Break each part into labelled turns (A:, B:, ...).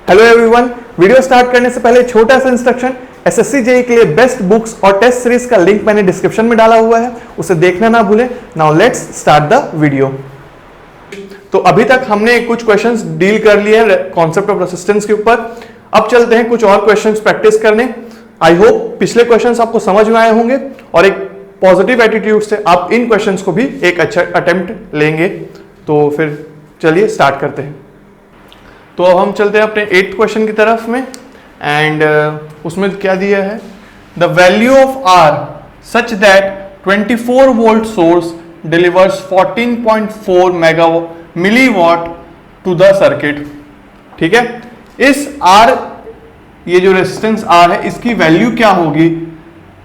A: Hello everyone, video start करने से पहले छोटा सा इंस्ट्रक्शन। एसएससी जेईई के लिए बेस्ट बुक्स और टेस्ट सीरीज का लिंक मैंने डिस्क्रिप्शन में डाला हुआ है, उसे देखना ना भूलें। Now let's start the video. तो अभी तक हमने कुछ क्वेश्चंस डील कर लिए हैं कॉन्सेप्ट ऑफ रेसिस्टेंस के ऊपर। अब चलते हैं कुछ और क्वेश्चंस प्रैक्टिस करने। आई होप पिछले क्वेश्चंस आपको समझ में आए होंगे और एक पॉजिटिव एटीट्यूड से आप इन क्वेश्चंस को भी एक अच्छा अटेम्प्ट लेंगे। तो फिर चलिए स्टार्ट करते हैं। तो अब हम चलते हैं अपने 8th क्वेश्चन की तरफ में एंड उसमें क्या दिया है, the value of R such that 24 volt source delivers 14.4 milliwatt to the circuit. ठीक है, इस आर, ये जो रेजिस्टेंस आर है, इसकी वैल्यू क्या होगी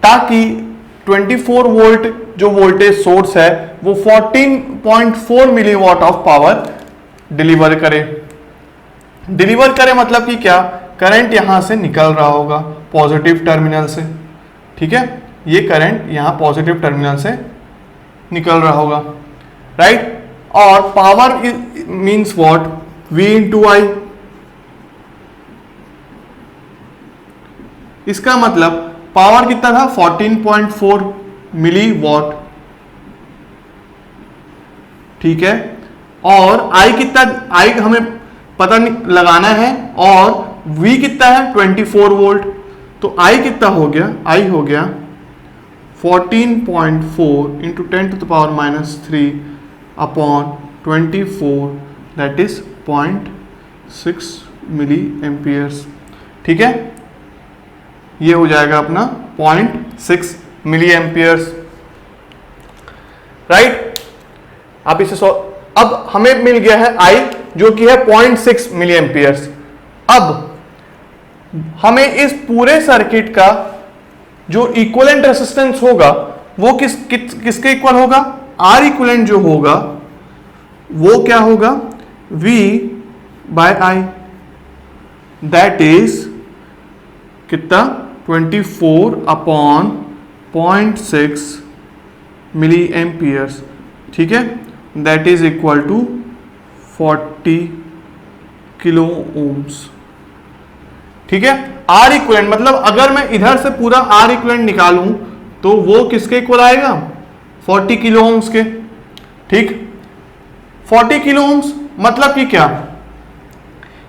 A: ताकि 24 वोल्ट जो वोल्टेज सोर्स है वो 14.4 मिलीवॉट ऑफ पावर डिलीवर करे मतलब कि क्या, करंट यहां से निकल रहा होगा पॉजिटिव टर्मिनल से। ठीक है, ये करंट यहां पॉजिटिव टर्मिनल से निकल रहा होगा, राइट। और power means what, V into I. इसका मतलब पावर कितना था, 14.4 मिली वॉट। ठीक है, और आई कितना, आई हमें पता नहीं लगाना है, और V कितना है 24 वोल्ट। तो I कितना हो गया, I हो गया 14.4 into 10 to the power -3 upon 24, that is 0.6 milli amperes. ठीक है, ये हो जाएगा अपना 0.6 मिली एम्पियर्स, राइट। आप इसे अब हमें मिल गया है I जो कि है 0.6 मिली एम्पियर्स। अब हमें इस पूरे सर्किट का जो इक्विवेलेंट रेजिस्टेंस होगा वो किसके इक्वल होगा, R इक्विवेलेंट जो होगा वो क्या होगा, V by I, that is कितना, 24 अपॉन 0.6 मिली एम्पियर्स। ठीक है, that is equal to 40 kilo ohms. ठीक है, आर इक्विवेलेंट मतलब अगर मैं इधर से पूरा आर इक्विवेलेंट निकालूं तो वो किसके इक्वल आएगा, 40 किलो ओम्स के। ठीक, 40 किलो ओम्स मतलब कि क्या,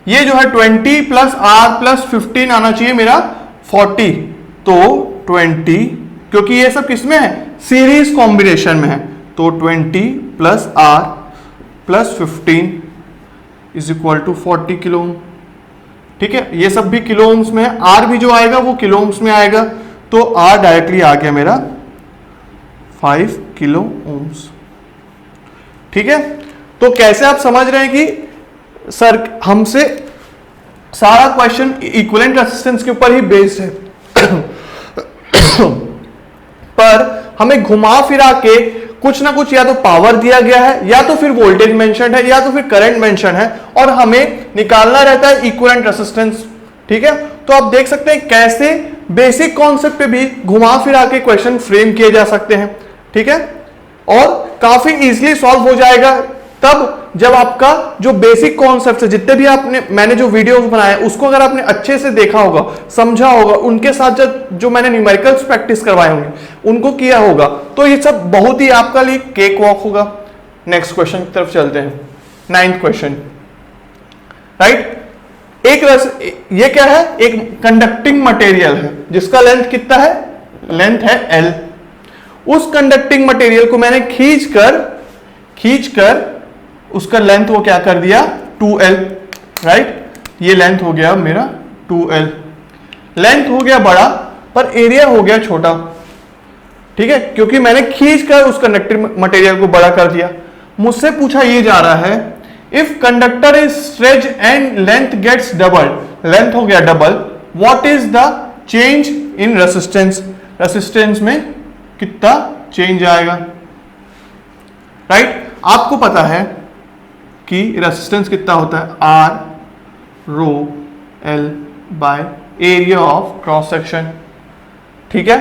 A: ये जो है 20 प्लस आर प्लस 15 आना चाहिए मेरा 40। तो 20, क्योंकि ये सब किसमें है, सीरीज कॉम्बिनेशन में है, तो 20 plus R plus 15 is equal to 40 kilo ohm. ठीक है, ये सब भी किलो ओम्स में है, आर भी जो आएगा वो किलो ओम्स में आएगा, तो आर डायरेक्टली आ गया मेरा 5 किलो ओम्स। ठीक है, तो कैसे आप समझ रहे हैं कि सर हमसे सारा क्वेश्चन इक्विवेलेंट रेजिस्टेंस के ऊपर ही बेस्ड है पर हमें घुमा फिरा के कुछ ना कुछ या तो पावर दिया गया है, या तो फिर वोल्टेज मेंशन है, या तो फिर करंट मेंशन है, और हमें निकालना रहता है इक्विवेलेंट रेजिस्टेंस। ठीक है, तो आप देख सकते हैं कैसे बेसिक कॉन्सेप्ट पे भी घुमा फिरा के क्वेश्चन फ्रेम किए जा सकते हैं। ठीक है, और काफी इजीली सॉल्व हो जाएगा तब जब आपका जो बेसिक कॉन्सेप्ट है, जितने भी मैंने जो वीडियोस बनाए उसको अगर आपने अच्छे से देखा होगा, समझा होगा, उनके साथ जो मैंने न्यूमेरिकल्स प्रैक्टिस करवाए होंगे उनको किया होगा, तो ये सब बहुत ही आपका लिए केक वॉक होगा। नेक्स्ट क्वेश्चन की तरफ चलते हैं, 9th क्वेश्चन, राइट। ये क्या है, एक कंडक्टिंग मटेरियल है जिसका लेंथ कितना है, लेंथ है L। उस कंडक्टिंग मटेरियल को मैंने खींचकर उसका लेंथ वो क्या कर दिया, 2L, राइट। ये लेंथ हो गया मेरा 2L। लेंथ हो गया बड़ा पर एरिया हो गया छोटा। ठीक है, क्योंकि मैंने खींचकर उस कंडक्टिंग मटेरियल को बड़ा कर दिया। मुझसे पूछा ये जा रहा है, if conductor is stretch and length gets double, length हो गया double, what is the change in resistance, resistance में कितना चेंज आएगा, राइट। आपको पता है कि रेजिस्टेंस कितना होता है, R rho L by area of cross section. ठीक है,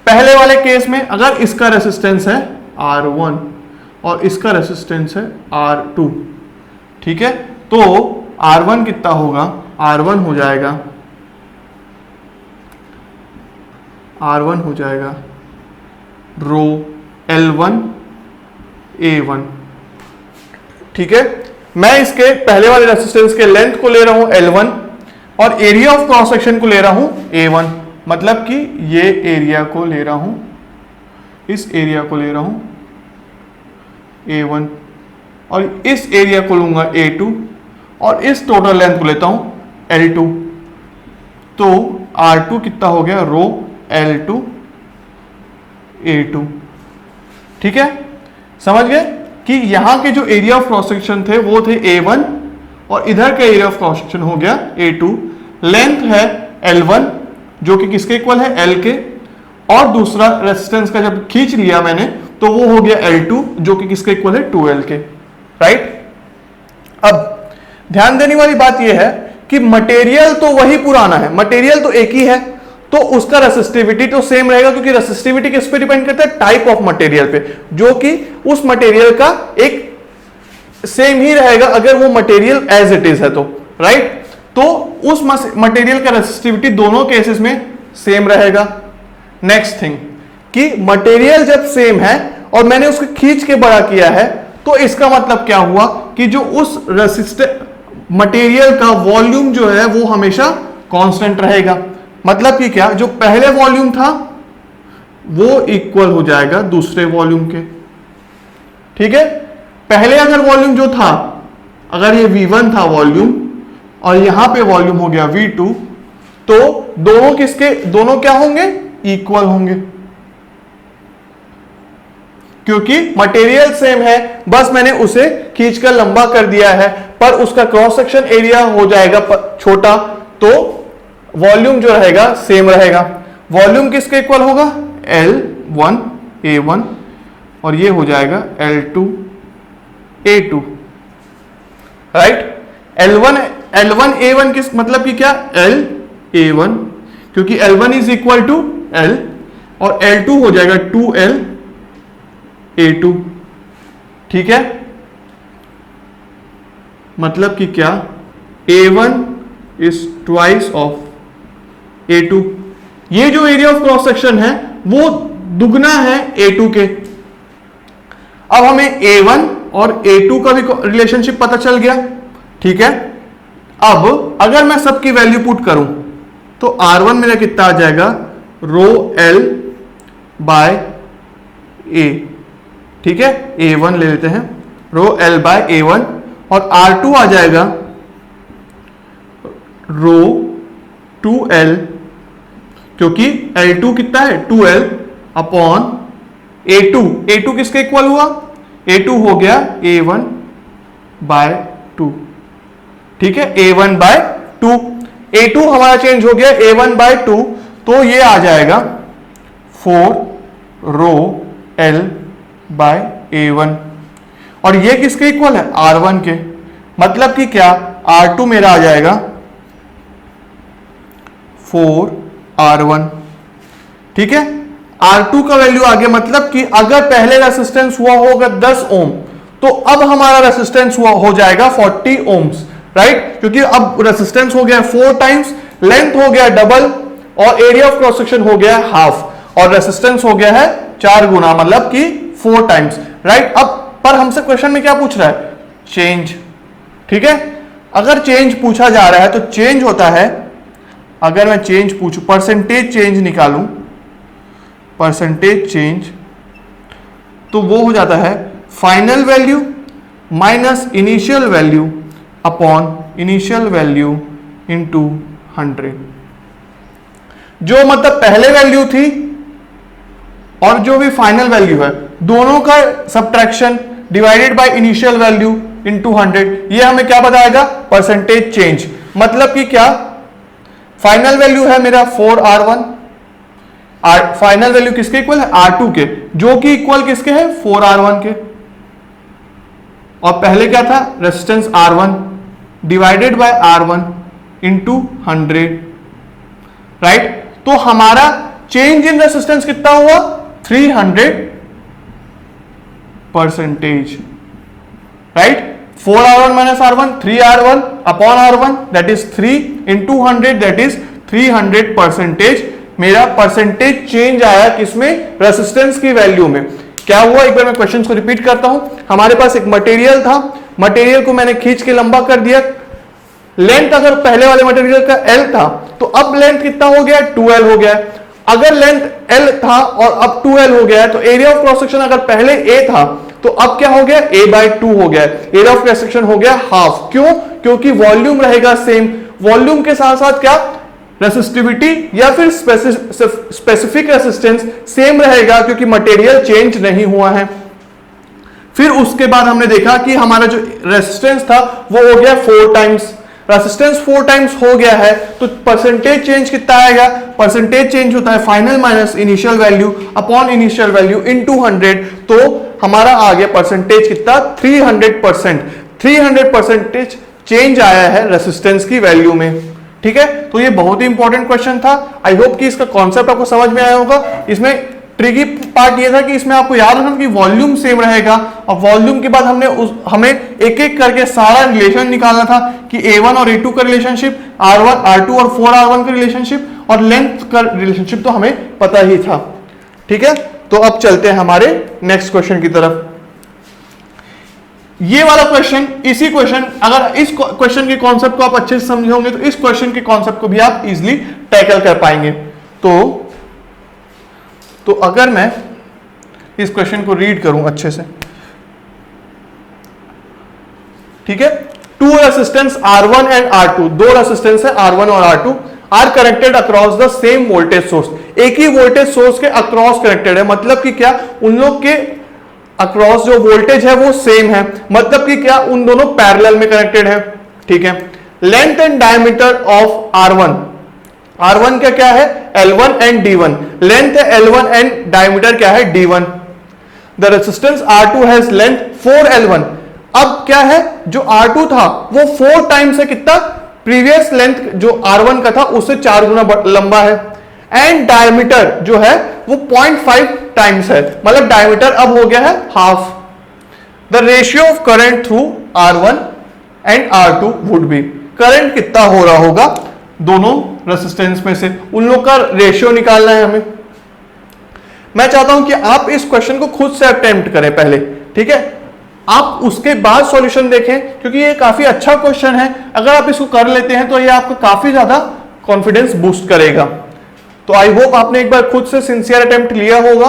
A: पहले वाले केस में अगर इसका रेजिस्टेंस है R1 और इसका रेजिस्टेंस है R2, ठीक है, तो R1 कितना होगा, R1 हो जाएगा, R1 हो जाएगा रो L1 A1। ठीक है, मैं इसके पहले वाले रेसिस्टेंस के लेंथ को ले रहा हूं L1 और एरिया ऑफ क्रॉस सेक्शन को ले रहा हूं A1, मतलब कि ये एरिया को ले रहा हूं, इस एरिया को ले रहा हूं A1 और इस एरिया को लूंगा A2 और इस टोटल लेंथ को लेता हूं L2। तो R2 कितना हो गया, रो L2 A2। ठीक है, समझ गए कि यहां के जो एरिया ऑफ क्रॉस सेक्शन थे वो थे A1 और इधर का एरिया ऑफ क्रॉस सेक्शन हो गया A2। लेंथ है L1 जो कि किसके इक्वल है, L के, और दूसरा रेजिस्टेंस का जब खींच लिया मैंने तो वो हो गया L2 जो कि किसके इक्वल है, 2L के। राइट, अब ध्यान देने वाली बात यह है कि मटेरियल तो वही पुराना है, मटेरियल तो एक ही है, तो उसका रेसिस्टिविटी तो सेम रहेगा, क्योंकि रेसिस्टिविटी किस पे डिपेंड करता है, टाइप ऑफ मटेरियल पे, जो कि उस मटेरियल का एक सेम ही रहेगा अगर वो मटेरियल एज इट इज है तो। राइट, तो उस मटेरियल का रेसिस्टिविटी दोनों केसेस में सेम रहेगा। नेक्स्ट थिंग कि मटेरियल जब सेम है और मैंने उसको खींच के बड़ा किया है तो इसका मतलब क्या हुआ कि जो उस मटेरियल का वॉल्यूम जो है वो हमेशा कांस्टेंट रहेगा। मतलब कि क्या, जो पहले वॉल्यूम था वो इक्वल हो जाएगा दूसरे वॉल्यूम के। ठीक है, पहले अगर वॉल्यूम जो था, अगर ये V1 था वॉल्यूम और यहां पे वॉल्यूम हो गया V2, तो दोनों क्या होंगे, इक्वल होंगे, क्योंकि मटेरियल सेम है, बस मैंने उसे खींचकर लंबा कर दिया है, पर उसका क्रॉस सेक्शन एरिया हो जाएगा छोटा, तो वॉल्यूम जो रहेगा सेम रहेगा। वॉल्यूम किसके इक्वल होगा, L1 A1 और ये हो जाएगा L2 A2। Right, L1 A1 किस मतलब कि क्या, L A1, क्योंकि L1 is equal to L और L2 हो जाएगा 2L A2। ठीक है, मतलब कि क्या, A1 is twice of A2। ये जो एरिया ऑफ क्रॉस सेक्शन है वो दुगना है A2 के। अब हमें A1 और A2 का भी रिलेशनशिप पता चल गया। ठीक है, अब अगर मैं सबकी वैल्यू पुट करूं तो R1 मेरा कितना आ जाएगा, रो L बाय A। ठीक है, A1 ले लेते हैं, रो L बाय A1, और R2 आ जाएगा रो 2L, क्योंकि L2 कितना है, 2L अपॉन A2। A2 किसके इक्वल हुआ, A2 हो गया A1 बाय 2। ठीक है, A1 बाय 2, A2 हमारा चेंज हो गया A1 बाय 2, तो ये आ जाएगा 4 रो L बाय A1, और ये किसके इक्वल है, R1 के। मतलब कि क्या, R2 मेरा आ जाएगा 4R1। ठीक है, R2 का वैल्यू आ गया, मतलब कि अगर पहले रेसिस्टेंस हुआ होगा 10 ओम, तो अब हमारा रेसिस्टेंस हो जाएगा 40 ओम्स। राइट, क्योंकि अब रेसिस्टेंस हो गया 4 टाइम्स, लेंथ हो गया डबल, और एरिया ऑफ क्रॉस सेक्शन हो गया हाफ, और रेसिस्टेंस हो गया है 4 गुना, मतलब कि 4 टाइम्स। राइट, अब पर हमसे क्वेश्चन में क्या पूछ रहा है, चेंज। ठीक है, अगर चेंज पूछा जा रहा है तो चेंज होता है, अगर मैं चेंज पूछूं, परसेंटेज चेंज निकालूं, परसेंटेज चेंज, तो वो हो जाता है final value minus initial value upon initial value into 100। जो मतलब पहले वैल्यू थी और जो भी फाइनल वैल्यू है, दोनों का subtraction divided by initial value into 100, ये हमें क्या बताएगा, परसेंटेज चेंज। मतलब कि क्या, फाइनल वैल्यू है मेरा 4R1, फाइनल वैल्यू किसके इक्वल है, R2 के, जो कि इक्वल किसके है, 4R1 के, और पहले क्या था, resistance R1 divided by R1 into 100। Right, तो हमारा चेंज इन रेजिस्टेंस कितना हुआ, 300%। Right, 4R1 minus R1, 3R1 upon R1 that is 3 into 100 that is 300%। मेरा परसेंटेज चेंज आया किसमें? रेसिस्टेंस की वैल्यू में। क्या हुआ, एक बार मैं क्वेश्चन को रिपीट करता हूं। हमारे पास एक मटेरियल था, मटेरियल को मैंने खींच के लंबा कर दिया। लेंथ अगर पहले वाले मटेरियल का L था तो अब लेंथ कितना हो गया? 2L हो गया। अगर लेंथ L था और अब 2L हो गया तो एरिया ऑफ क्रॉस सेक्शन अगर पहले A था तो अब क्या हो गया? A/2 हो गया। एरिया ऑफ क्रॉस सेक्शन हो गया हाफ। क्यों? क्योंकि वॉल्यूम रहेगा सेम। वॉल्यूम के साथ साथ क्या? रेसिस्टिविटी या फिर स्पेसिफिक रेसिस्टेंस सेम रहेगा क्योंकि मटेरियल चेंज नहीं हुआ है। फिर उसके बाद हमने देखा कि हमारा जो रेसिस्टेंस था वो हो गया 4 टाइम्स। रेसिस्टेंस 4 टाइम्स हो गया है तो परसेंटेज चेंज कितना आएगा? परसेंटेज चेंज होता है final minus initial value upon initial value into 100। तो हमारा आ गया परसेंटेज कितना? 300%। 300% चेंज आया है रेसिस्टेंस की वैल्यू में। ठीक है, तो ये बहुत ही इंपॉर्टेंट क्वेश्चन था। आई होप कि इसका कॉन्सेप्ट आपको समझ में आया होगा। इसमें ट्रिकी पार्ट ये था कि इसमें आपको याद रखना कि वॉल्यूम सेम रहेगा और वॉल्यूम के बाद हमें एक एक करके सारा रिलेशन निकालना था कि A1 और A2 का रिलेशनशिप, R1 R2 और 4R1 का रिलेशनशिप और लेंथ का रिलेशनशिप तो हमें पता ही था। ठीक है, तो अब चलते हैं हमारे नेक्स्ट क्वेश्चन की तरफ। ये वाला क्वेश्चन, इसी क्वेश्चन, अगर इस क्वेश्चन के कॉन्सेप्ट को आप अच्छे से समझे होंगे तो इस क्वेश्चन के कॉन्सेप्ट को भी आप इजीली टैकल कर पाएंगे। तो अगर मैं इस क्वेश्चन को रीड करूं अच्छे से, ठीक है। 2 resistance R1 and R2, 2 resistance है R1 और R2 are connected across the same voltage source. एक ही वोल्टेज सोर्स के अक्रॉस कनेक्टेड है, मतलब कि क्या? उन लोग के अक्रॉस जो वोल्टेज है वो सेम है, मतलब कि क्या? उन दोनों पैरेलल में कनेक्टेड है। ठीक है। Length and diameter of R1, R1 का क्या है? L1 and D1। लेंथ है L1 एंड डायमीटर क्या है? D1। The resistance R2 has length 4L1। अब क्या है? जो R2 था वो 4 टाइम्स है कितना? प्रीवियस लेंथ जो R1 का था उससे 4 गुना लंबा है। एंड डायमीटर जो है वो 0.5 टाइम्स है, मतलब डायमीटर अब हो गया है half. The ratio of current through R1 and R2 would be, current कितना हो रहा होगा दोनों रेसिस्टेंस में से, उन लोग का रेशियो निकालना है हमें। मैं चाहता हूं कि आप इस क्वेश्चन को खुद से अटेम्प्ट करें पहले, ठीक है। आप उसके बाद सॉल्यूशन देखें क्योंकि ये काफी अच्छा क्वेश्चन है। अगर आप इसको कर लेते हैं तो ये आपको काफी ज्यादा कॉन्फिडेंस बूस्ट करेगा। तो आई होप आपने एक बार खुद से सिंसियर अटेम्प्ट लिया होगा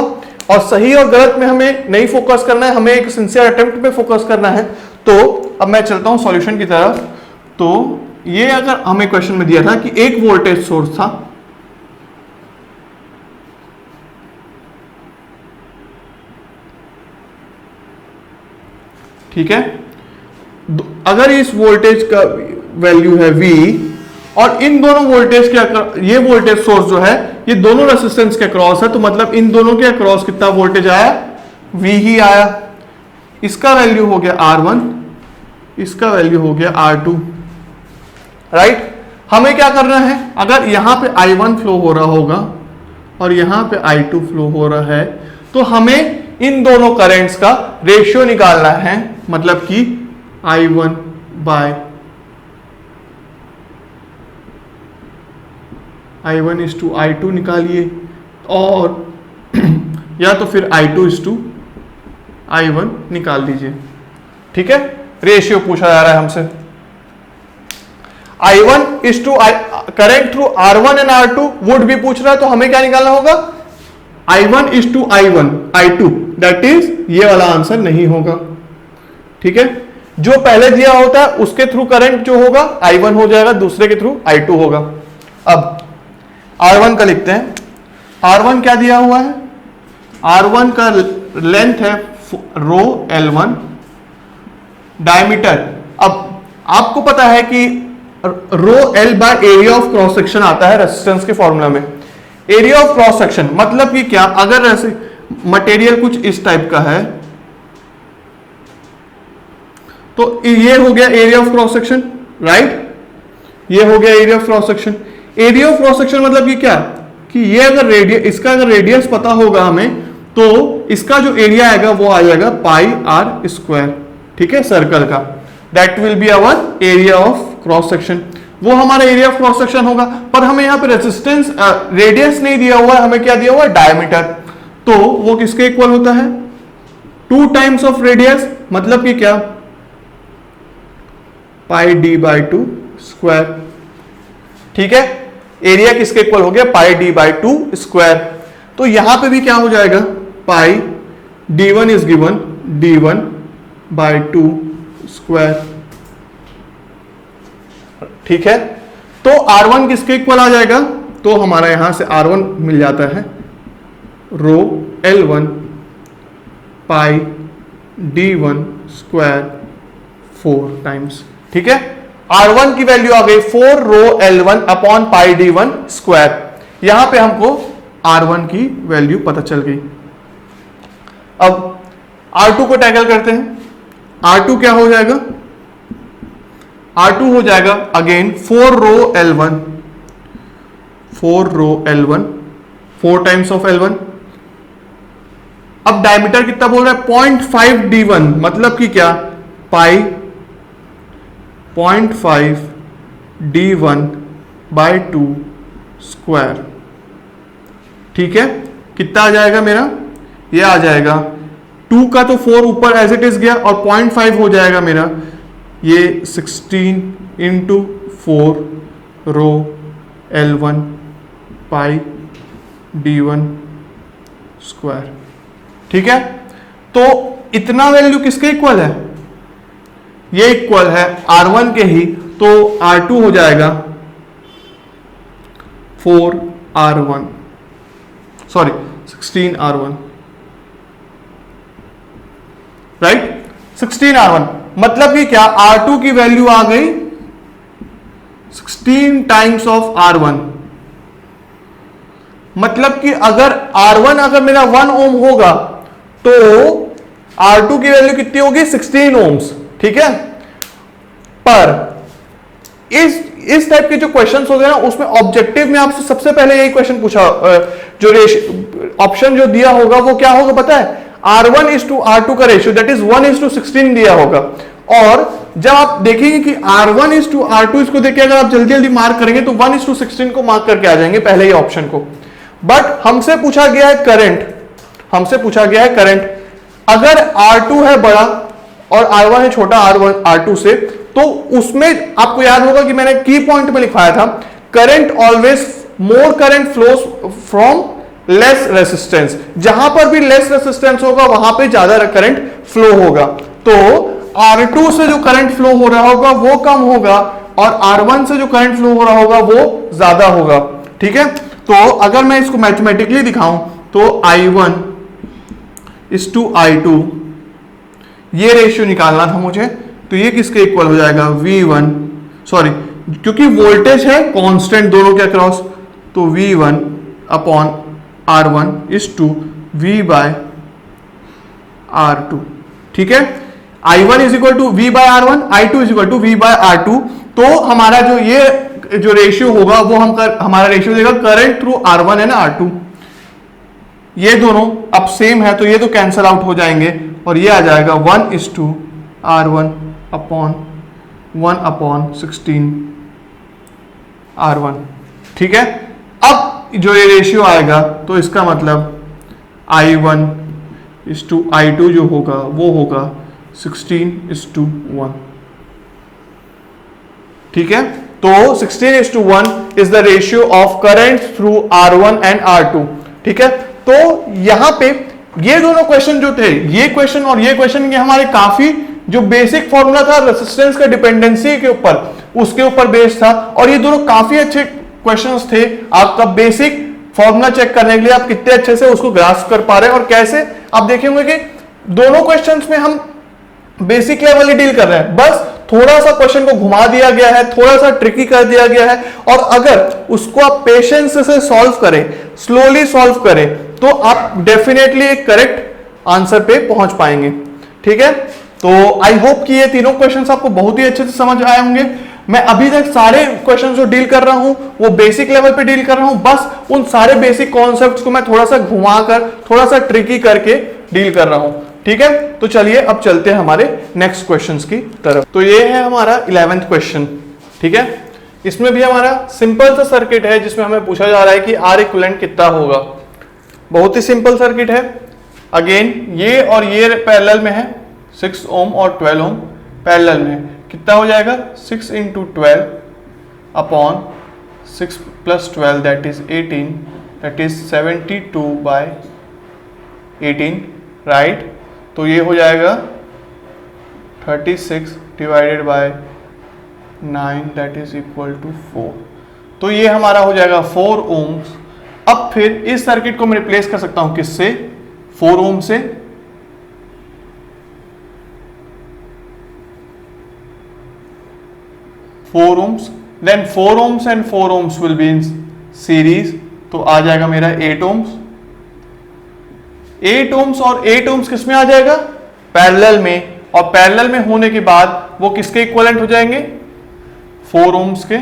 A: और सही और गलत में हमें नहीं फोकस करना है, हमें एक सिंसियर अटेम्प्ट पे फोकस करना है। तो अब मैं चलता हूं सॉल्यूशन की तरफ। तो ये अगर हमें क्वेश्चन में दिया था कि एक वोल्टेज सोर्स था, ठीक है, अगर इस वोल्टेज का वैल्यू है V और इन दोनों वोल्टेज के ये वोल्टेज सोर्स जो है ये दोनों रेसिस्टेंस के अक्रॉस है, तो मतलब इन दोनों के अक्रॉस कितना वोल्टेज आया? V ही आया। इसका वैल्यू हो गया R1, इसका वैल्यू हो गया R2, राइट। हमें क्या करना है? अगर यहां पे I1 फ्लो हो रहा होगा और यहां पे I2 फ्लो हो रहा है तो हमें इन दोनों करंट्स का रेशियो निकालना है, मतलब कि I1 bye I1 is to I2 निकालिए, और या तो फिर I2 इज टू I1 निकाल दीजिए। ठीक है, रेशियो पूछा जा रहा है हमसे। I1 is to current through R1 and R2 would भी पूछ रहा है, तो हमें क्या निकालना होगा? I1 is to I2, that is ये वाला आंसर नहीं होगा। ठीक है, जो पहले दिया होता है उसके थ्रू करंट जो होगा I1 हो जाएगा, दूसरे के थ्रू I2 होगा। अब R1 का लिखते हैं। R1 क्या दिया हुआ है? R1 का लेंथ है रो L1, डायमीटर, अब आपको पता है कि रो L by area of cross section आता है रेसिस्टेंस के फॉर्मूला में। एरिया ऑफ क्रॉस सेक्शन मतलब कि क्या? अगर ऐसे मटेरियल कुछ इस टाइप का है तो ये हो गया area of cross section, right. ये हो गया area of cross section. Area of cross section मतलब कि क्या? कि ये अगर रेडियस, इसका अगर रेडियस पता होगा हमें तो इसका जो एरिया आएगा वो आ जाएगा पाई r स्क्वायर, ठीक है, सर्कल का। That will be our area of cross section, वो हमारा एरिया ऑफ क्रॉस सेक्शन होगा। पर हमें यहाँ पे रेजिस्टेंस रेडियस नहीं दिया हुआ है, हमें क्या दिया हुआ है, डायमीटर। तो वो किसके इक्वल होता है, 2 टाइम्स ऑफ रेडियस, मतलब कि क्या, पाई डी बाई 2 स्क्वायर। ठीक है, एरिया किसके इक्वल हो गया, पाई डी बाई 2 स्क्वायर। तो यहां पे भी क्या हो जाएगा, पाई d1 is given d1 by 2 square. ठीक है, तो R1 किसके इक्वल आ जाएगा, तो हमारा यहां से R1 मिल जाता है रो L1 पाई d1 स्क्वायर 4 टाइम्स। ठीक है, R1 की वैल्यू आ गई 4 rho L1 upon pi d1 square. यहां पे हमको R1 की वैल्यू पता चल गई। अब R2 को टैकल करते हैं। R2 क्या हो जाएगा, R2 हो जाएगा again 4 rho L1, 4 rho L1, 4 times of L1। अब डायमीटर कितना बोल रहा है, 0.5 d1, मतलब कि क्या, पाई 0.5 d1 बाई 2 स्क्वायर। ठीक है, कितना आ जाएगा मेरा, ये आ जाएगा 2 का तो 4 ऊपर एज इट इज गया और 0.5 हो जाएगा मेरा ये 16 इंटू 4 रो L1 पाई d1 स्क्वायर। ठीक है, तो इतना वैल्यू किसके इक्वल है, ये इक्वल है R1 के ही, तो R2 हो जाएगा 4R1, sorry 16R1, right, 16R1। मतलब कि क्या, R2 की वैल्यू आ गई 16 टाइम्स ऑफ R1। मतलब कि अगर R1 अगर मेरा 1 ओम होगा तो R2 की वैल्यू कितनी होगी, 16 ओम्स। ठीक है, पर इस टाइप के जो क्वेश्चंस होते हैं ना, उसमें ऑब्जेक्टिव में आपसे सबसे पहले यही क्वेश्चन पूछा, जो ऑप्शन जो दिया होगा वो क्या होगा पता है, R1 is to R2 का ratio, that is 1 is to 16 दिया होगा। और जब आप देखेंगे कि R1 is to R2, इसको देखिए अगर आप जल्दी जल्दी मार्क करेंगे तो 1 is to 16 को मार्क करके आ जाएंगे पहले ही ऑप्शन को। बट हमसे पूछा गया है करंट, हमसे पूछा गया है करंट। अगर R2 है बड़ा और R1 है छोटा R2 से, तो उसमें आपको याद होगा कि मैंने की पॉइंट में लिखवाया था, current always, more current flows from less resistance. जहां पर भी लेस रेसिस्टेंस होगा वहां पे ज्यादा करंट फ्लो होगा। तो R2 से जो करंट फ्लो हो रहा होगा वो कम होगा और R1 से जो करंट फ्लो हो रहा होगा वो ज्यादा होगा। ठीक है, तो अगर मैं इसको मैथमेटिकली दिखाऊं तो I1 is to I2, ये रेशियो निकालना था मुझे, तो ये किसके इक्वल हो जाएगा, V1, सॉरी क्योंकि वोल्टेज है कांस्टेंट दोनों के अक्रॉस, तो V1 upon R1 is to V by R2। ठीक है, I1 is equal to V by R1, I2 is equal to V by R2। तो हमारा जो ये जो रेशियो होगा वो हमारा रेशियो देगा current through R1 and R2। ये दोनों अब सेम है तो ये तो कैंसल आउट हो जाएंगे और ये आ जाएगा 1 is to R1 upon 1 upon 16 R1। ठीक है, अब जो ये रेशियो आएगा तो इसका मतलब I1 is to I2 जो होगा वो होगा 16 is to 1। ठीक है, तो 16 is to 1 is the ratio of current through R1 and R2। ठीक है, तो यहां पे ये दोनों क्वेश्चन जो थे, ये क्वेश्चन और ये क्वेश्चन, ये हमारे काफी जो बेसिक फॉर्मूला था रेसिस्टेंस का डिपेंडेंसी के ऊपर, उसके ऊपर बेस्ड था और ये दोनों काफी अच्छे क्वेश्चंस थे आपका बेसिक फॉर्मूला चेक करने के लिए, आप कितने अच्छे से उसको ग्रास्प कर पा रहे हैं और कैसे आप देखेंगे कि दोनों क्वेश्चंस में हम बेसिक लेवल ही डील कर रहे हैं, बस थोड़ा सा क्वेश्चन को घुमा दिया गया है, थोड़ा सा ट्रिकी कर दिया गया है और अगर उसको आप पेशेंस से सॉल्व करें, स्लोली सॉल्व करें तो आप डेफिनेटली एक करेक्ट आंसर पे पहुंच पाएंगे। ठीक है, तो आई होप कि ये तीनों क्वेश्चंस आपको बहुत ही अच्छे से समझ आए होंगे। मैं अभी तक सारे क्वेश्चंस जो डील कर रहा हूं वो बेसिक लेवल पे डील कर रहा हूं, बस उन सारे बेसिक कॉन्सेप्ट्स को मैं थोड़ा सा घुमाकर, थोड़ा सा ट्रिकी करके डील कर रहा हूं। ठीक है, तो चलिए अब चलते हैं हमारे नेक्स्ट क्वेश्चंस की तरफ। तो ये है हमारा 11th क्वेश्चन। ठीक है, इसमें भी हमारा सिंपल सा सर्किट है जिसमें हमें पूछा जा रहा है कि आर इक्विवेलेंट कितना होगा। बहुत ही सिंपल सर्किट है। अगेन ये और ये पैरेलल में है, 6 ओम और 12 ओम पैरेलल में है। कितना हो जाएगा 6 × 12 upon 6 + 12 that is 18, that is 72/18 right. तो ये हो जाएगा 36 / 9 दैट इज इक्वल टू 4। तो ये हमारा हो जाएगा 4 ओम्स। अब फिर इस सर्किट को मैं रिप्लेस कर सकता हूं किससे, 4 ओम से। Four ohms, then 4 ohms and 4 ohms will be in series, तो आ जाएगा मेरा 8 ओम्स। 8 ओम्स और 8 ओम्स किस में आ जाएगा, पैरेलल में, और पैरेलल में होने के बाद वो किसके इक्विवेलेंट हो जाएंगे, 4 ओम्स के,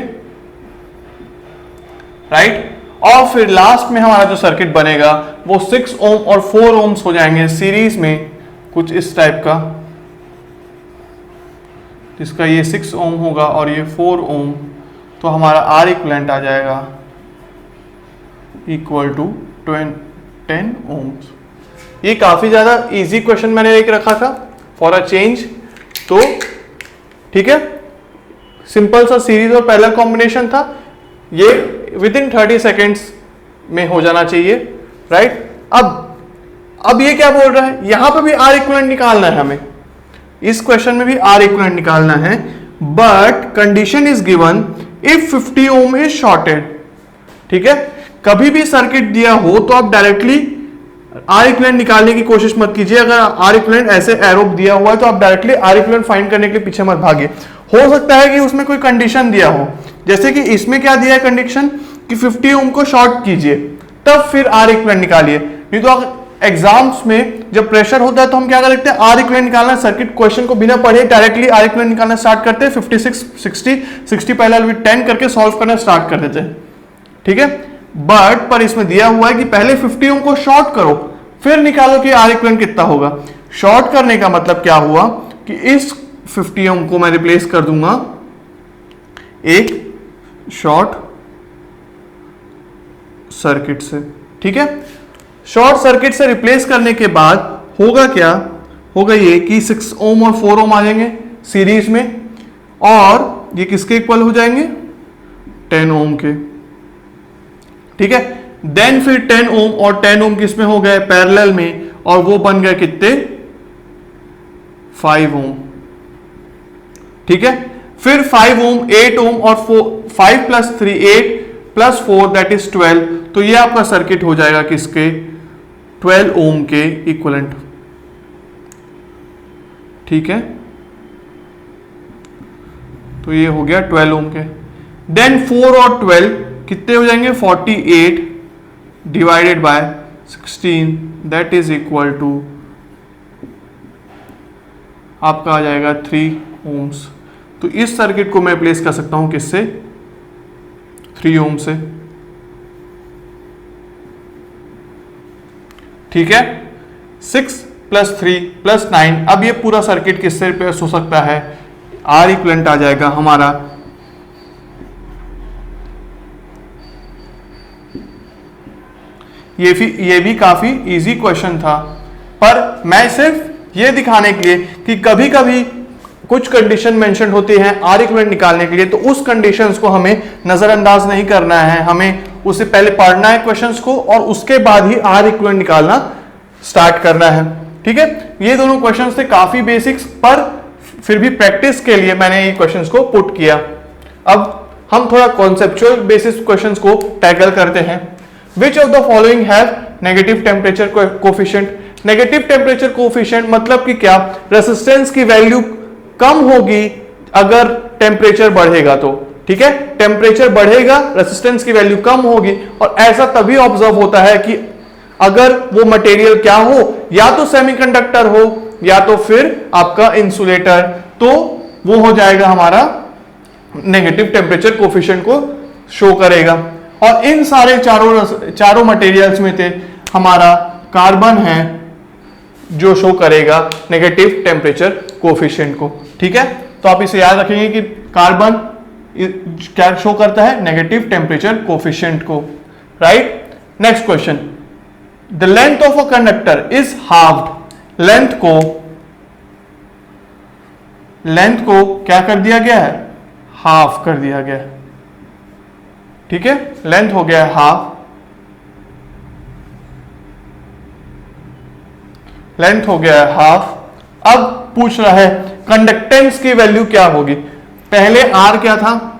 A: राइट। और फिर लास्ट में हमारा जो सर्किट बनेगा वो 6 ओम और 4 ओम्स हो जाएंगे सीरीज में, कुछ इस टाइप का, जिसका ये 6 ओम होगा और ये 4 ओम। तो हमारा आर इक्विवेलेंट आ जाएगा इक्वल टू 10 ओम्स। ये काफी ज्यादा इजी क्वेश्चन मैंने एक रखा था फॉर अ चेंज। तो ठीक है, सिंपल सा सीरीज और पैरेलल कॉम्बिनेशन था, ये विद इन 30 सेकेंड्स में हो जाना चाहिए, राइट। अब ये क्या बोल रहा है, यहां पे भी आर इक्विवेलेंट निकालना है हमें, इस क्वेश्चन में भी आर इक्विवेलेंट निकालना है, but condition is given if 50 ohm is shorted. ठीक है, कभी भी सर्किट दिया हो तो आप डायरेक्टली आर इक्विवेलेंट निकालने की कोशिश मत कीजिए। अगर आर इक्विवेलेंट ऐसे एरो दिया हुआ है तो आप डायरेक्टली आर इक्विवेलेंट फाइंड करने के लिए पीछे मत भागिए। हो सकता है कि उसमें कोई कंडीशन दिया हो, जैसे कि इसमें क्या दिया है कंडीशन कि 50 ओम को शॉर्ट कीजिए, तब फिर आर इक्विवेलेंट निकालिए। नहीं तो एग्जाम्स में जब प्रेशर होता है तो हम क्या करते हैं, आर इक्विवेलेंट निकालना, सर्किट क्वेश्चन को बिना पढ़े डायरेक्टली आर इक्विवेलेंट निकालना स्टार्ट करते हैं, 56 60 पैरेलल विद 10 करके सॉल्व करना स्टार्ट कर देते हैं। ठीक है, बट पर इसमें दिया हुआ है कि पहले 50 ओम को शॉर्ट करो फिर निकालो कि आर इक्विवेलेंट कितना होगा। शॉर्ट करने का मतलब क्या हुआ कि इस 50 ओम को मैं रिप्लेस कर दूंगा एक शॉर्ट सर्किट से। ठीक है, शॉर्ट सर्किट से रिप्लेस करने के बाद होगा क्या, होगा ये कि 6 ओम और 4 ओम आ जाएंगे सीरीज में, और ये किसके इक्वल हो जाएंगे, 10 ओम के। ठीक है, देन फिर 10 ओम और 10 ओम किस में हो गए, पैरेलल में, और वो बन गए कितने, 5 ओम। ठीक है, फिर 5 ओम, 8 ओम और 5 + 3 8 + 4 दैट इज 12। तो ये आपका सर्किट हो जाएगा किसके, 12 ओम के इक्विवेलेंट। ठीक है, तो ये हो गया 12 ओम के। देन 4 और 12 कितने हो जाएंगे, 48 divided by 16 that is equal to आपका आ जाएगा 3 ओम्स। तो इस सर्किट को मैं प्लेस कर सकता हूं किससे, 3 ओम से। ठीक है, 6 + 3 + 9, अब ये पूरा सर्किट किससे रिप्लेस हो सकता है, आर इक्विवेलेंट आ जाएगा हमारा ये भी काफी इजी क्वेश्चन था, पर मैं सिर्फ ये दिखाने के लिए कि कभी कभी कुछ कंडीशन मेंशन होती हैं आर इक्विवेलेंट निकालने के लिए, तो उस कंडीशंस को हमें नजरअंदाज नहीं करना है, हमें उससे पहले पढ़ना है क्वेश्चंस को और उसके बाद ही आर इक्विवेलेंट निकालना स्टार्ट करना है। ठीक है, ये दोनों क्वेश्चंस थे काफी बेसिक्स, पर फिर भी प्रैक्टिस के लिए मैंने ये क्वेश्चंस को पुट किया। अब हम थोड़ा कॉन्सेप्चुअल बेसिस क्वेश्चंस को टैकल करते हैं। Which of the following have negative temperature coefficient? Negative temperature coefficient मतलब कि क्या, रेसिस्टेंस की वैल्यू कम होगी अगर टेम्परेचर बढ़ेगा तो। ठीक है, टेम्परेचर बढ़ेगा, रेसिस्टेंस की वैल्यू कम होगी, और ऐसा तभी ऑब्जर्व होता है कि अगर वो मटेरियल क्या हो, या तो सेमीकंडक्टर हो या तो फिर आपका इंसुलेटर, तो वो हो जाएगा हमारा नेगेटिव टेम्परेचर कोफिशिएंट को शो करेगा। और इन सारे चारों मटेरियल्स में थे हमारा कार्बन है जो शो करेगा नेगेटिव टेम्परेचर कोफिशिएंट को। ठीक है, तो आप इसे याद रखेंगे कि कार्बन क्या शो करता है, नेगेटिव टेम्परेचर कोफिशिएंट को, right. Next question, the length of a conductor is halved, length को क्या कर दिया गया है, हाफ कर दिया गया है, ठीक है, लेंथ हो गया है हाफ, लेंथ हो गया है हाफ। अब पूछ रहा है कंडक्टेंस की वैल्यू क्या होगी। पहले R क्या था,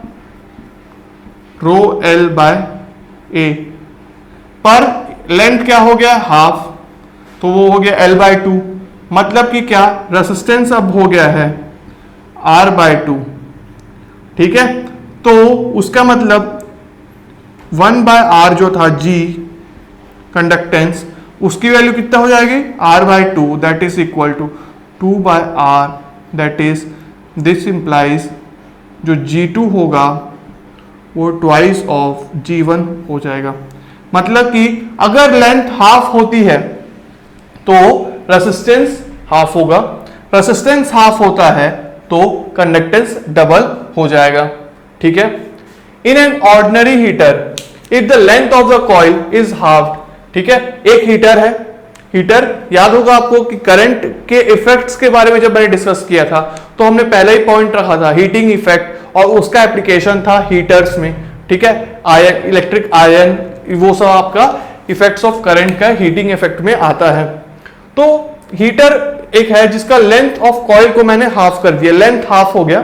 A: रो L बाय ए, पर लेंथ क्या हो गया हाफ, तो वो हो गया L बाय 2, मतलब कि क्या, रेसिस्टेंस अब हो गया है R बाय 2, ठीक है। तो उसका मतलब 1 बाय R जो था G कंडक्टेंस, उसकी वैल्यू कितना हो जाएगी, R by 2, that is equal to 2 by R, that is, this implies जो G2 होगा वो ट्वाइस ऑफ G1 हो जाएगा। मतलब कि अगर लेंथ हाफ होती है तो रेसिस्टेंस हाफ होगा, रेसिस्टेंस हाफ होता है तो कंडक्टेंस डबल हो जाएगा, ठीक है। In an ordinary heater if the length of the coil is half, ठीक है, एक हीटर है, हीटर याद होगा आपको कि करंट के इफेक्ट्स के बारे में जब मैंने डिस्कस किया था तो हमने पहले ही पॉइंट रखा था हीटिंग इफेक्ट, और उसका एप्लीकेशन था हीटर्स में, ठीक है, आयन, इलेक्ट्रिक आयन, वो सब आपका इफेक्ट्स ऑफ करंट का हीटिंग इफेक्ट में आता है। तो हीटर एक है जिसका लेंथ ऑफ कॉइल को मैंने हाफ कर दिया, लेंथ हाफ हो गया।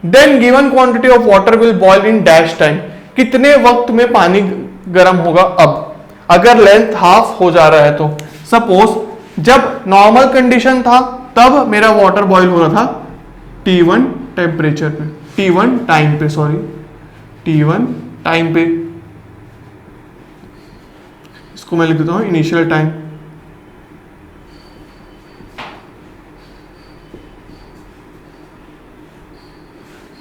A: Then given quantity of water will boil in dash time, कितने वक्त में पानी गर्म होगा। अब अगर लेंथ हाफ हो जा रहा है तो सपोज जब नॉर्मल कंडीशन था तब मेरा वाटर बॉयल हो रहा था T1 टेम्परेचर पे, T1 टाइम पे, सॉरी T1 टाइम पे, इसको मैं लिख देता हूं इनिशियल टाइम,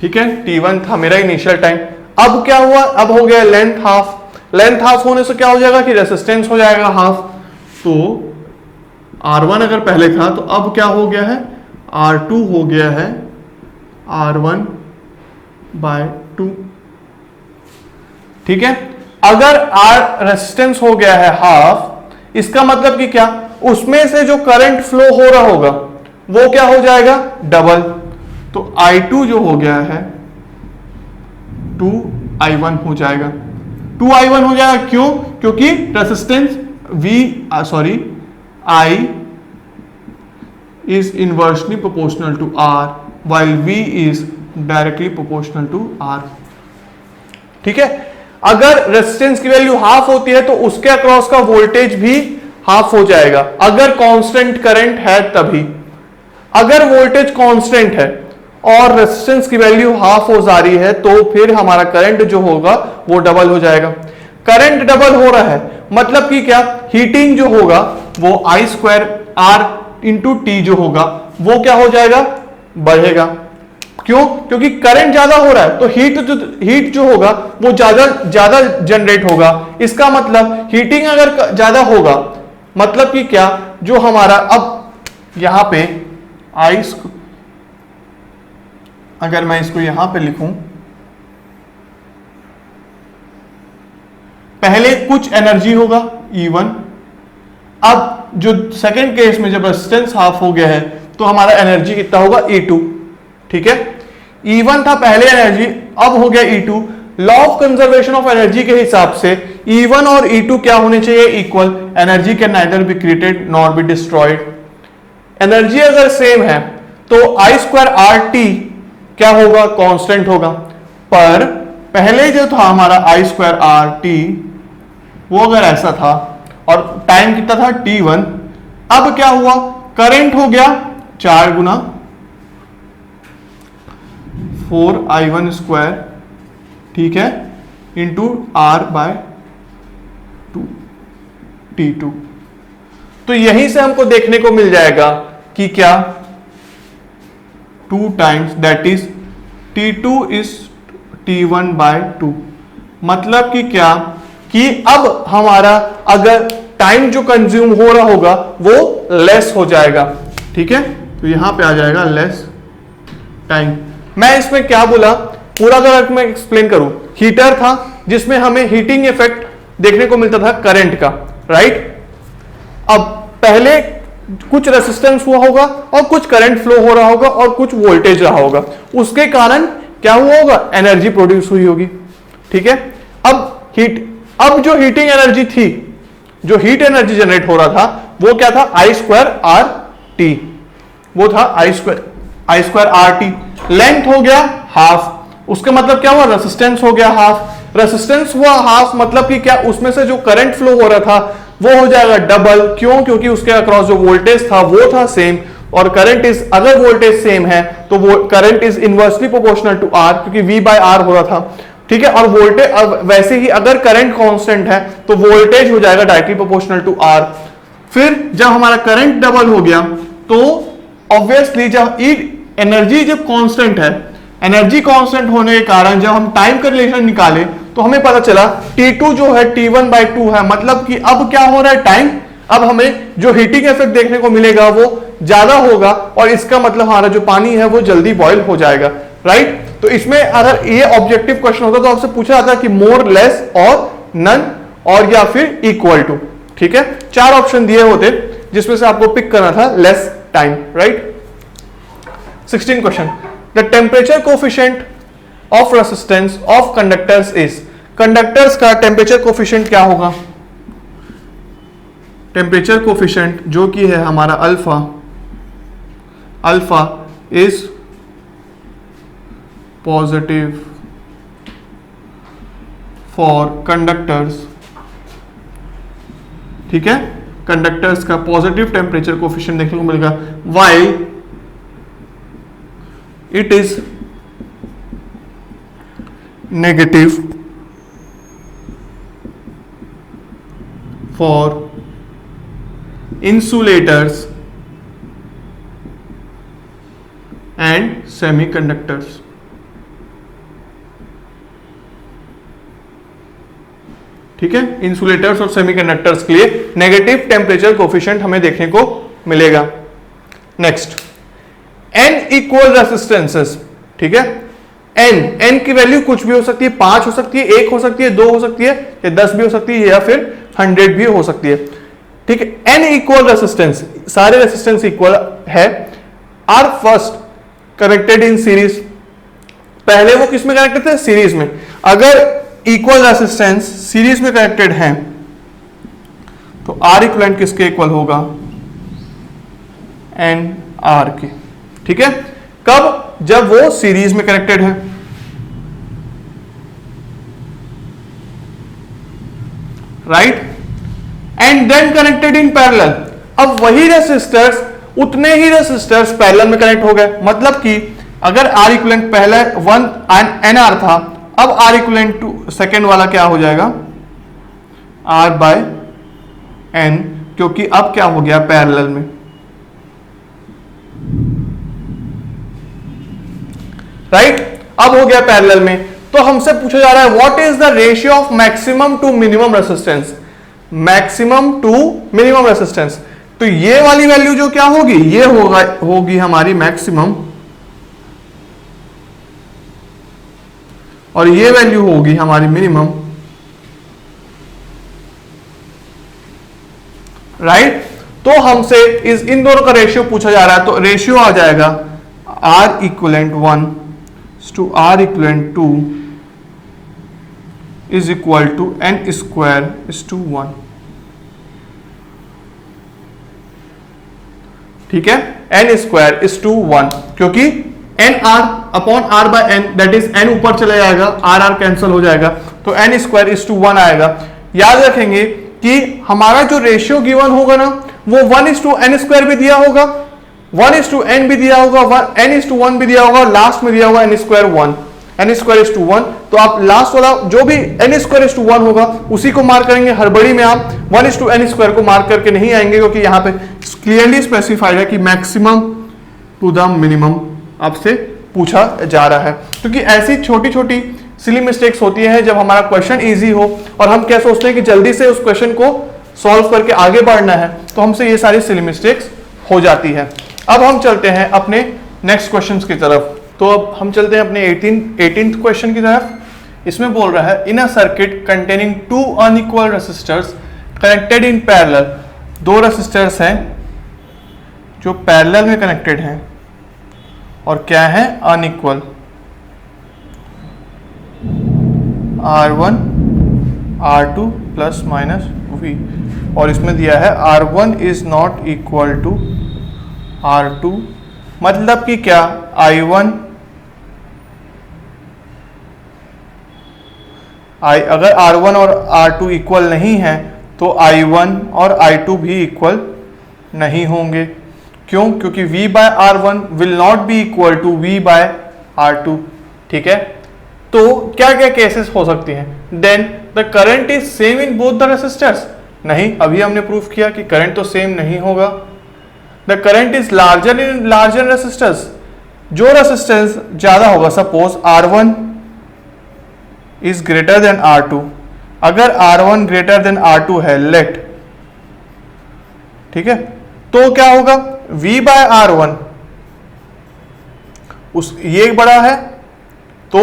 A: ठीक है, T1 था मेरा इनिशियल टाइम। अब क्या हुआ, अब हो गया लेंथ हाफ, लेंथ हाफ होने से क्या हो जाएगा कि रेसिस्टेंस हो जाएगा हाफ, तो R1 अगर पहले था तो अब क्या हो गया है, R2 हो गया है R1 बाय 2, ठीक है। अगर R रेसिस्टेंस हो गया है हाफ, इसका मतलब कि क्या, उसमें से जो करंट फ्लो हो रहा होगा वो क्या हो जाएगा, डबल, तो I2 जो हो गया है 2I1 हो जाएगा, 2I1 हो जाएगा, क्यों, क्योंकि resistance I is inversely proportional to R while V is directly proportional to R, ठीक है। अगर रेजिस्टेंस की वैल्यू हाफ होती है तो उसके अक्रॉस का वोल्टेज भी हाफ हो जाएगा, अगर कांस्टेंट करंट है तभी। अगर वोल्टेज कांस्टेंट है और रेजिस्टेंस की वैल्यू हाफ हो जा रही है तो फिर हमारा करंट जो होगा वो डबल हो जाएगा। करंट डबल हो रहा है मतलब कि क्या, हीटिंग जो होगा वो I square R into T जो होगा वो क्या हो जाएगा, बढ़ेगा। क्यों, क्योंकि करंट ज्यादा हो रहा है तो हीट जो होगा वो ज्यादा जनरेट होगा। इसका मतलब हीटिंग अगर ज्यादा होगा मतलब कि क्या, जो हमारा अब यहां पे अगर मैं इसको यहां पे लिखूं, पहले कुछ एनर्जी होगा E1, अब जो सेकेंड केस में जब रेजिस्टेंस हाफ हो गया है तो हमारा एनर्जी कितना होगा, E2, ठीक है। E1 था पहले एनर्जी, अब हो गया E2। Law of conservation of energy के हिसाब से E1 और E2 क्या होने चाहिए, equal. Energy can neither be created nor be destroyed. Energy अगर सेम है तो I स्क्वायर RT क्या होगा, कांस्टेंट होगा। पर पहले जो था हमारा I स्क्वायर RT वो अगर ऐसा था और टाइम कितना था T1, अब क्या हुआ, करंट हो गया 4 गुना 4I1 स्क्वायर, ठीक है, इंटू R बाय 2 T2। तो यहीं से हमको देखने को मिल जाएगा कि क्या 2 times that is T2 is T1 by 2। मतलब कि क्या, कि अब हमारा अगर टाइम जो कंज्यूम हो रहा होगा वो लेस हो जाएगा, ठीक है। तो यहां पे आ जाएगा लेस टाइम। मैं इसमें क्या बोला पूरा अगर मैं एक्सप्लेन करूं, हीटर था जिसमें हमें हीटिंग इफेक्ट देखने को मिलता था करंट का, राइट। अब पहले कुछ रेसिस्टेंस हुआ होगा और कुछ करंट फ्लो हो रहा होगा और कुछ वोल्टेज रहा होगा, उसके कारण क्या हुआ होगा, एनर्जी प्रोड्यूस हुई होगी, ठीक है। अब जो हीटिंग एनर्जी थी, जो हीट एनर्जी जनरेट हो रहा था, वो क्या था, आई स्क्वायर आर टी, वो था आई स्क्वायर आर टी। लेंथ हो गया हाफ, उसका मतलब क्या हुआ, रेसिस्टेंस हो गया हाफ। रेसिस्टेंस हुआ हाफ मतलब कि क्या, उसमें से जो करंट फ्लो हो रहा था वो हो जाएगा डबल, क्यों, क्योंकि उसके अक्रॉस जो वोल्टेज था वो था सेम, और करंट इज, अगर वोल्टेज सेम है तो वो current is inversely proportional to R, क्योंकि वी बाय आर हो रहा था, ठीक है। और वोल्टेज वैसे ही अगर करंट कांस्टेंट है तो वोल्टेज हो जाएगा डायरेक्टली प्रोपोर्शनल टू आर। फिर जब हमारा करंट डबल हो गया तो ऑब्वियसली जब एनर्जी जब कांस्टेंट है, एनर्जी कांस्टेंट होने के कारण जब हम टाइम का रिलेशन निकाले तो हमें पता चला T2 जो है T1/2 है, मतलब कि अब क्या हो रहा है, टाइम, अब हमें जो हीटिंग इफेक्ट देखने को मिलेगा वो ज्यादा होगा, और इसका मतलब हमारा जो पानी है वो जल्दी बॉयल हो जाएगा, राइट। तो इसमें अगर ये ऑब्जेक्टिव क्वेश्चन होता तो आपसे पूछा जाता कि मोर, लेस और नन, और या फिर इक्वल टू, ठीक है। 4 ऑप्शन दिए होते जिसमें से आपको पिक करना था less time, right. 16 question, the temperature coefficient of resistance of conductors is, conductors का टेम्परेचर कोफिशिएंट क्या होगा, टेम्परेचर कोफिशिएंट जो कि है हमारा alpha, alpha is positive for conductors, ठीक है। कंडक्टर्स का पॉजिटिव टेम्परेचर कोफिशिएंट देखने को मिलेगा, while it is negative for insulators and semiconductors, ठीक है। इंसुलेटर्स और सेमीकंडक्टर्स के लिए नेगेटिव टेम्परेचर कोफिशिएंट हमें देखने को मिलेगा। नेक्स्ट, n इक्वल रेसिस्टेंसेस, ठीक है। n की वैल्यू कुछ भी हो सकती है, 5 हो सकती है, 1 हो सकती है, 2 हो सकती है, या 10 भी हो सकती है, या फिर 100 भी हो सकती है, ठीक है। n इक्वल रेसिस्टेंस, सारे रेसिस्टेंस इक्वल है, R first connected in series, पहले वो किस में कनेक्टेड थे, सीरीज में। अगर इक्वल रेसिस्टेंस सीरीज में कनेक्टेड है तो आर इक्वलेंट किसके इक्वल होगा, एन आर के, ठीक है। कब, जब वो सीरीज में कनेक्टेड है, right, and then connected in parallel. अब वही रेसिस्टर्स, उतने ही रेसिस्टर्स पैरेलल में कनेक्ट हो गए, मतलब कि अगर आर इक्वलेंट पहले 1 एन आर था, अब आर इक्वलेंट टू सेकेंड वाला क्या हो जाएगा, आर बाय एन, क्योंकि अब क्या हो गया, पैरेलल में, राइट। अब हो गया पैरेलल में, तो हमसे पूछा जा रहा है what is the ratio of maximum to minimum resistance, maximum to minimum resistance. तो ये वाली वैल्यू जो क्या होगी, ये होगी हमारी मैक्सिमम, और ये वैल्यू होगी हमारी मिनिमम, राइट। तो हमसे इन दोनों का रेशियो पूछा जा रहा है, तो रेशियो आ जाएगा R equivalent 1 to R equivalent 2 is equal to N square is to 1, ठीक है। एन स्क्वायर इज टू 1, क्योंकि N R upon R by N, that is N ऊपर चले जाएगा, आर आर कैंसिल हो जाएगा, तो एन स्क्वायर इज टू 1 आएगा। याद रखेंगे कि हमारा जो रेशियो गिवन होगा ना, वो 1:n स्क्वायर भी दिया होगा, 1:n भी दिया होगा, n:1 भी दिया होगा, लास्ट में दिया होगा n square 1, n square is to 1। तो आप लास्ट वाला जो भी n स्क्वायर इज टू 1 होगा उसी को मार्क करेंगे। हड़बड़ी में आप 1:n स्क्वायर को मार्क करके नहीं आएंगे, क्योंकि यहाँ पे क्लियरली स्पेसिफाइड है कि मैक्सिमम टू द मिनिमम आपसे पूछा जा रहा है। क्योंकि ऐसी छोटी छोटी सिली मिस्टेक्स होती है जब हमारा क्वेश्चन इजी हो और हम क्या सोचते हैं कि जल्दी से उस क्वेश्चन को सॉल्व करके आगे बढ़ना है, तो हमसे ये सारी सिली मिस्टेक्स हो जाती है। अब हम चलते हैं अपने नेक्स्ट क्वेश्चंस की तरफ। तो अब हम चलते हैं अपने 18th क्वेश्चन की तरफ। इसमें बोल रहा है in a circuit containing two unequal resistors connected in parallel, दो रेसिस्टर्स हैं जो पैरेलल में कनेक्टेड हैं और क्या है unequal, R1 R2 plus minus V, और इसमें दिया है R1 is not equal to R2, मतलब कि क्या अगर R1 और R2 इक्वल नहीं है तो I1 और I2 भी इक्वल नहीं होंगे। क्यों? क्योंकि V by R1 will not be equal to V by R2। ठीक है, तो क्या क्या केसेस हो सकती हैं? Then the current is same in both the resistors, नहीं, अभी हमने प्रूफ किया कि करंट तो सेम नहीं होगा। The current is larger in larger resistors, जो रेसिस्टेंस ज्यादा होगा, suppose R1 is greater than R2, अगर R1 ग्रेटर देन R2 है लेट, ठीक है, तो क्या होगा V बाय R1 ये बड़ा है तो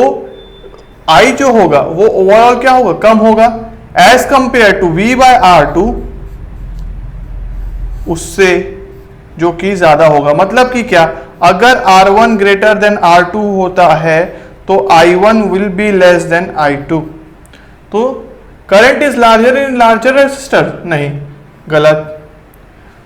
A: I जो होगा वो ओवरऑल क्या होगा, कम होगा as compare to V by R2, उससे जो कि ज्यादा होगा। मतलब कि क्या, अगर R1 ग्रेटर देन R2 होता है तो I1 will be less than I2। तो current is larger in larger resistor, नहीं, गलत।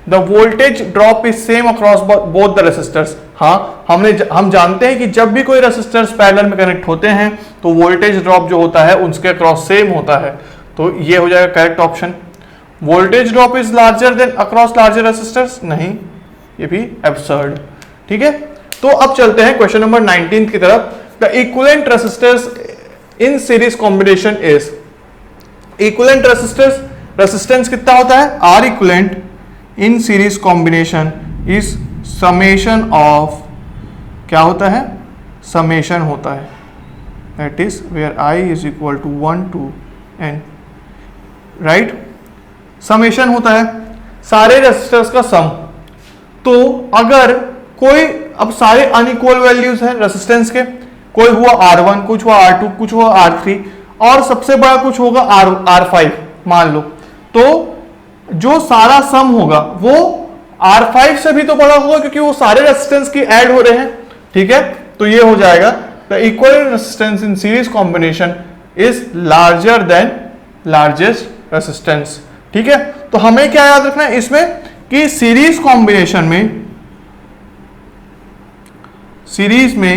A: The voltage drop is same across both the resistors, हाँ, हम जानते हैं कि जब भी कोई रेसिस्टर्स पैरेलल में कनेक्ट होते हैं तो वोल्टेज ड्रॉप जो होता है उनके अक्रॉस सेम होता है, तो ये हो जाएगा correct option. Voltage drop is larger then across larger resistors, नहीं, ये भी एब्सर्ड। ठीक है, तो अब चलते हैं क्वेश्चन नंबर 19 की तरफ। The equivalent resistors in series combination is, equivalent resistance कितना होता है, R equivalent in series combination is summation of, क्या होता है, समेशन होता है, that is where I is equal to 1 to n, right, summation होता है सारे रेसिस्टर्स का सम। तो अगर कोई, अब सारे अनइक्वल वैल्यूज हैं रेसिस्टेंस के, कोई हुआ R1, कुछ हुआ R2, कुछ हुआ R3, और सबसे बड़ा कुछ होगा R5 मान लो, तो जो सारा सम होगा वो R5 से भी तो बड़ा होगा क्योंकि वो सारे रेसिस्टेंस की ऐड हो रहे हैं। ठीक है, तो ये हो जाएगा the equivalent resistance in series combination is larger than largest resistance. ठीक है, तो हमें क्या याद रखना है इसमें कि सीरीज कॉम्बिनेशन में, सीरीज में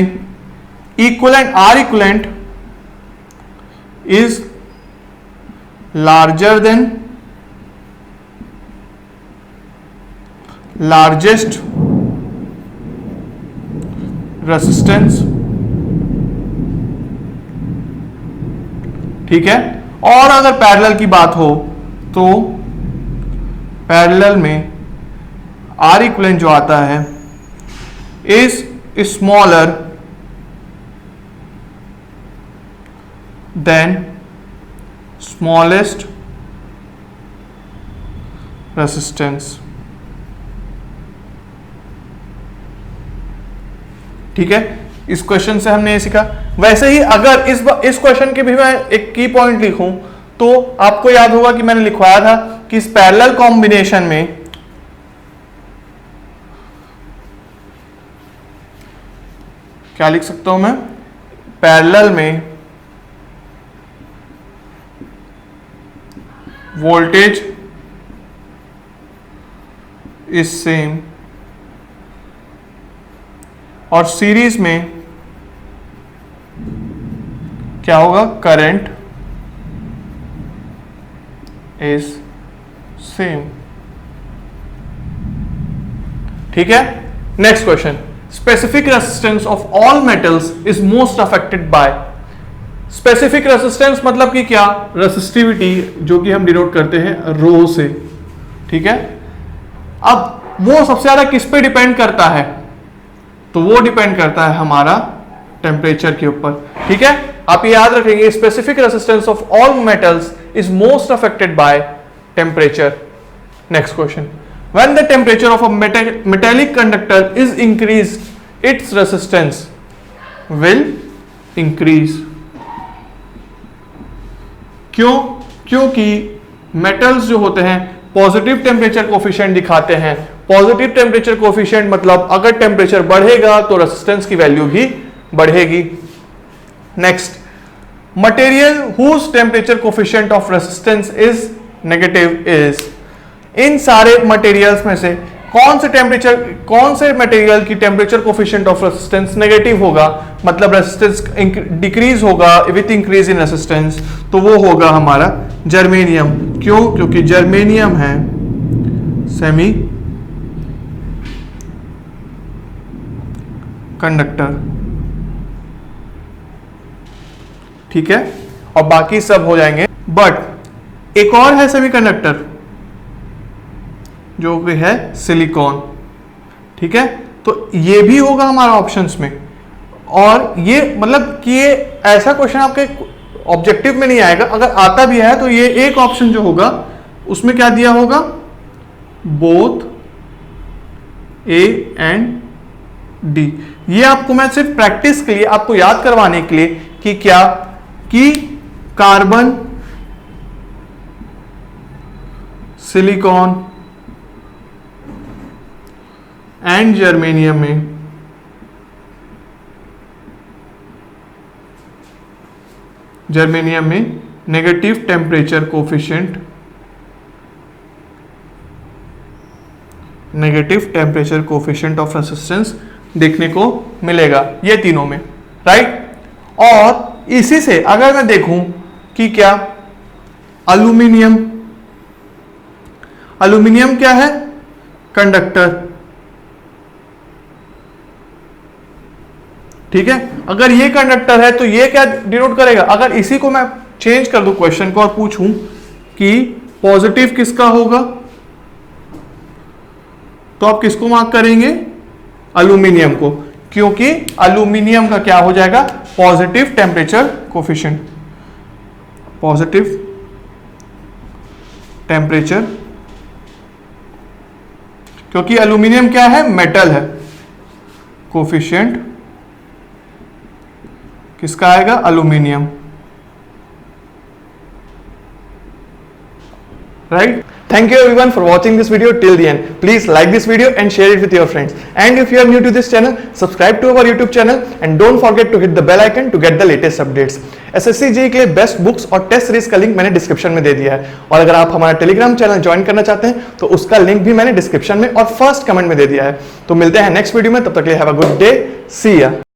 A: equivalent, R equivalent is larger than largest resistance. ठीक है, और अगर पैरेलल की बात हो तो पैरेलल में आर इक्विवेलेंट जो आता है is smaller than smallest resistance. ठीक है, इस क्वेश्चन से हमने ये सीखा। वैसे ही अगर इस क्वेश्चन के भी मैं एक की पॉइंट लिखूं तो आपको याद होगा कि मैंने लिखवाया था कि इस पैरेलल कॉम्बिनेशन में क्या लिख सकता हूं मैं, पैरेलल में वोल्टेज इज सेम और सीरीज में क्या होगा, करंट इज सेम। ठीक है, next question, specific resistance of all metals is most affected by. Specific resistance मतलब कि क्या, रेसिस्टिविटी जो कि हम डिनोट करते हैं रो से। ठीक है, अब वो सबसे ज्यादा किस पे डिपेंड करता है, तो वो डिपेंड करता है हमारा टेम्परेचर के ऊपर। ठीक है, आप ये याद रखेंगे, specific resistance of all metals is most affected by temperature. Next question, when the temperature of a metallic conductor is increased it's resistance. Will increase. क्यों? क्योंकि मेटल्स जो होते हैं पॉजिटिव टेम्परेचर कोफिशिएंट दिखाते हैं। पॉजिटिव टेम्परेचर कोफिशिएंट मतलब अगर temperature बढ़ेगा तो रेजिस्टेंस की वैल्यू भी बढ़ेगी। Next, material whose temperature coefficient of resistance is negative is. इन सारे मटेरियल्स में से कौन से मटेरियल की temperature coefficient of resistance negative होगा, मतलब रेजिस्टेंस डिक्रीज होगा विथ इंक्रीज इन रेजिस्टेंस, तो वो होगा हमारा जर्मेनियम। क्यों? क्योंकि जर्मेनियम है सेमी कंडक्टर। ठीक है, और बाकी सब हो जाएंगे। बट एक और है सेमी कंडक्टर जो कि है सिलिकॉन। ठीक है, तो ये भी होगा हमारा ऑप्शंस में। और ये मतलब कि ये ऐसा क्वेश्चन आपके ऑब्जेक्टिव में नहीं आएगा, अगर आता भी है तो ये एक ऑप्शन जो होगा उसमें क्या दिया होगा, बोथ ए एंड डी। ये आपको मैं सिर्फ प्रैक्टिस के लिए, आपको याद करवाने के लिए कि क्या कि कार्बन, सिलिकॉन एंड जर्मेनियम में negative temperature coefficient of resistance देखने को मिलेगा ये तीनों में, राइट। और इसी से अगर मैं देखूं कि क्या एल्यूमिनियम क्या है, कंडक्टर। ठीक है, अगर ये कंडक्टर है तो ये क्या डिनोट करेगा, अगर इसी को मैं चेंज कर दूं क्वेश्चन को और पूछूं कि पॉजिटिव किसका होगा, तो आप किसको मार्क करेंगे, एल्यूमिनियम को, क्योंकि एल्यूमिनियम का क्या हो जाएगा, पॉजिटिव टेम्परेचर कोफिशिएंट, क्योंकि एल्यूमिनियम क्या है, मेटल है। कोफिशिएंट किसका आएगा, aluminium, right. Thank you everyone for watching this video till the end. Please like this video and share it with your friends. And if you are new to this channel, subscribe to our YouTube channel and don't forget to hit the bell icon to get the latest updates. SSC JEE के लिए best books और test series का link मैंने description में दे दिया है, और अगर आप हमारा टेलीग्राम चैनल ज्वाइन करना चाहते हैं तो उसका लिंक भी मैंने डिस्क्रिप्शन में और फर्स्ट कमेंट में दे दिया है। तो मिलते हैं नेक्स्ट वीडियो में, तब तक के लिए हैव अ गुड डे, सी या।